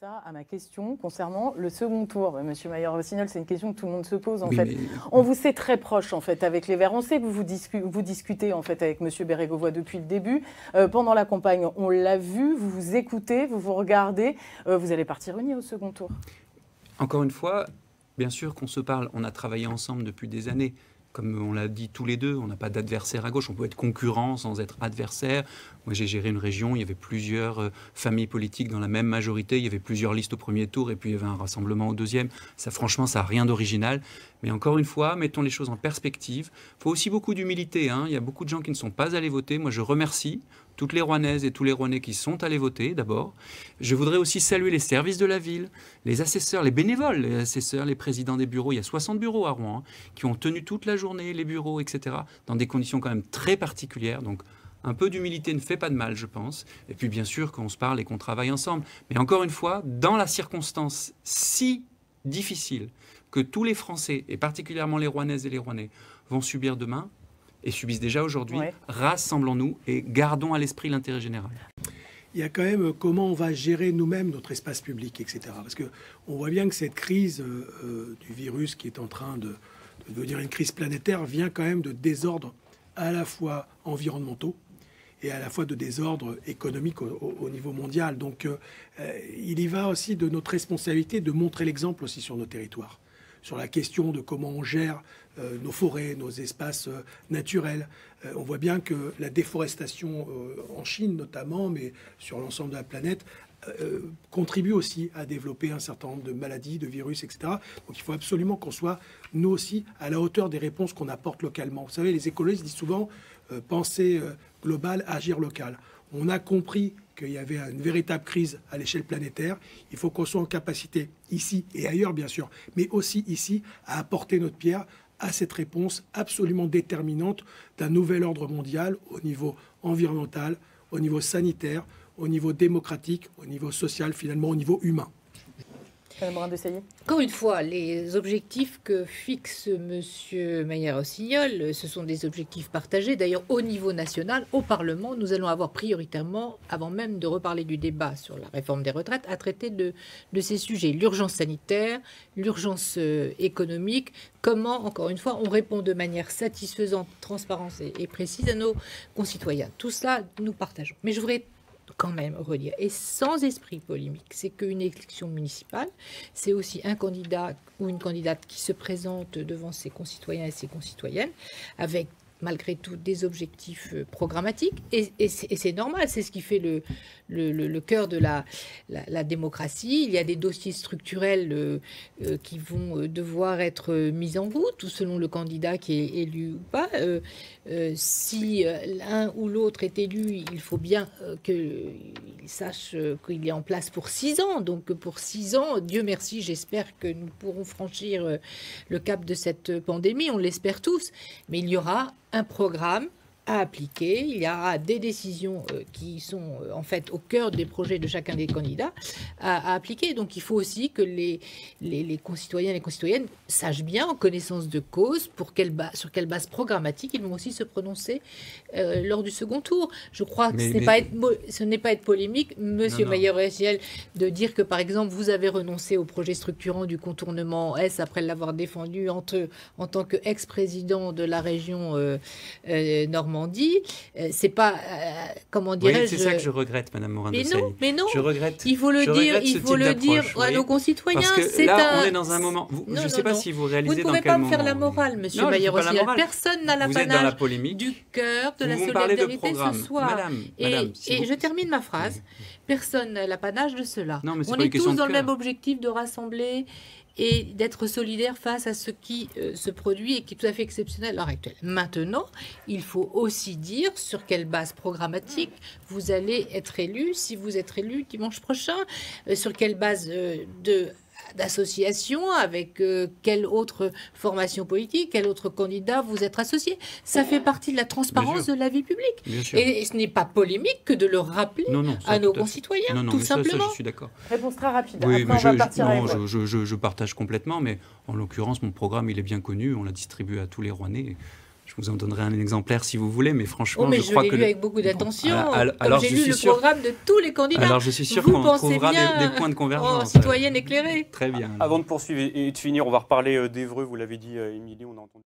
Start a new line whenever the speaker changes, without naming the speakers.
ça à ma question concernant le second tour. Monsieur Maillard-Rossignol, c'est une question que tout le monde se pose en fait. Mais... On vous sait très proche en fait avec les Verts. On sait que vous discutez en fait avec Monsieur Bérégovoy depuis le début. Pendant la campagne, on l'a vu, vous vous écoutez, vous vous regardez. Vous allez partir unis au second tour.
Encore une fois, bien sûr qu'on se parle. On a travaillé ensemble depuis des années. Comme on l'a dit tous les deux, on n'a pas d'adversaire à gauche. On peut être concurrent sans être adversaire. Moi, j'ai géré une région, il y avait plusieurs familles politiques dans la même majorité. Il y avait plusieurs listes au premier tour et puis il y avait un rassemblement au deuxième. Ça, franchement, ça n'a rien d'original. Mais encore une fois, mettons les choses en perspective. Il faut aussi beaucoup d'humilité, hein. Il y a beaucoup de gens qui ne sont pas allés voter. Moi, je remercie toutes les Rouennaises et tous les Rouennais qui sont allés voter, d'abord. Je voudrais aussi saluer les services de la ville, les assesseurs, les bénévoles, les assesseurs, les présidents des bureaux. Il y a 60 bureaux à Rouen, hein, qui ont tenu toute la journée, les bureaux, etc., dans des conditions quand même très particulières. Donc, un peu d'humilité ne fait pas de mal, je pense. Et puis, bien sûr, qu'on se parle et qu'on travaille ensemble. Mais encore une fois, dans la circonstance si difficile que tous les Français, et particulièrement les Rouennaises et les Rouennais, vont subir demain, et subissent déjà aujourd'hui, rassemblons-nous et gardons à l'esprit l'intérêt général.
Il y a quand même comment on va gérer nous-mêmes notre espace public, etc. Parce qu'on voit bien que cette crise du virus qui est en train de devenir une crise planétaire vient quand même de désordres à la fois environnementaux et à la fois de désordres économiques au niveau mondial. Donc il y va aussi de notre responsabilité de montrer l'exemple aussi sur nos territoires, sur la question de comment on gère nos forêts, nos espaces naturels. On voit bien que la déforestation en Chine notamment, mais sur l'ensemble de la planète, contribue aussi à développer un certain nombre de maladies, de virus, etc. Donc il faut absolument qu'on soit, nous aussi, à la hauteur des réponses qu'on apporte localement. Vous savez, les écologistes disent souvent penser global, agir local. On a compris qu'il y avait une véritable crise à l'échelle planétaire. Il faut qu'on soit en capacité, ici et ailleurs bien sûr, mais aussi ici, à apporter notre pierre à cette réponse absolument déterminante d'un nouvel ordre mondial au niveau environnemental, au niveau sanitaire, au niveau démocratique, au niveau social, finalement au niveau humain.
Encore une fois, les objectifs que fixe M. Maillard-Rossignol, ce sont des objectifs partagés. D'ailleurs, au niveau national, au Parlement, nous allons avoir prioritairement, avant même de reparler du débat sur la réforme des retraites, à traiter de ces sujets. L'urgence sanitaire, l'urgence économique, comment, encore une fois, on répond de manière satisfaisante, transparente et précise à nos concitoyens. Tout cela, nous partageons. Mais je voudrais quand même redire, et sans esprit polémique, c'est qu'une élection municipale, c'est aussi un candidat ou une candidate qui se présente devant ses concitoyens et ses concitoyennes avec malgré tout des objectifs programmatiques, et c'est normal, c'est ce qui fait le cœur de la démocratie. Il y a des dossiers structurels qui vont devoir être mis en route, tout selon le candidat qui est élu ou pas. Si l'un ou l'autre est élu, il faut bien qu'il sache qu'il est en place pour 6 ans. Donc pour 6 ans, Dieu merci, j'espère que nous pourrons franchir le cap de cette pandémie, on l'espère tous, mais il y aura un programme à appliquer, il y aura des décisions qui sont en fait au cœur des projets de chacun des candidats à appliquer. Donc il faut aussi que les concitoyens et les concitoyennes sachent bien, en connaissance de cause, sur quelle base programmatique ils vont aussi se prononcer lors du second tour. Je crois que ce n'est pas être polémique, Monsieur Maillard-Rossignol, de dire que par exemple vous avez renoncé au projet structurant du contournement Est après l'avoir défendu en tant qu'ex-président de la région Normandie. C'est pas comment dirais-je.
C'est ça que je regrette, Madame Morin-Desailly.
Mais non.
Je regrette.
Il faut le dire à nos concitoyens.
Parce que là, on est dans un moment. Je ne sais pas si vous réalisez dans quel moment.
Vous ne pouvez pas me faire la morale, Monsieur Maillard-Rossignol. Personne n'a l'apanage du cœur, de la solidarité ce soir.
Madame,
et je termine ma phrase. Personne n'a l'apanage de cela.
On
est tous dans le même objectif de rassembler et d'être solidaire face à ce qui se produit et qui est tout à fait exceptionnel à l'heure actuelle. Maintenant, il faut aussi dire sur quelle base programmatique vous allez être élu, si vous êtes élu dimanche prochain, sur quelle base d'association, avec quelle autre formation politique, quel autre candidat vous êtes associé. Ça fait partie de la transparence de la vie publique. Et ce n'est pas polémique que de le rappeler à nos concitoyens, tout simplement.
Ça, je suis d'accord.
Réponse très rapide.
Oui,
après, on va partir
je partage complètement, mais en l'occurrence, mon programme, il est bien connu. On l'a distribué à tous les Rouennais. Je vous en donnerai un exemplaire si vous voulez, mais franchement,
mais
je crois que...
l'ai lu avec beaucoup d'attention.
Alors,
j'ai lu le programme de tous les candidats.
Alors, je suis sûr qu'on trouvera des points de convergence.
Citoyenne éclairée.
Très bien.
Avant de poursuivre et de finir, on va reparler d'Évreux, vous l'avez dit, Émilie, on a entendu.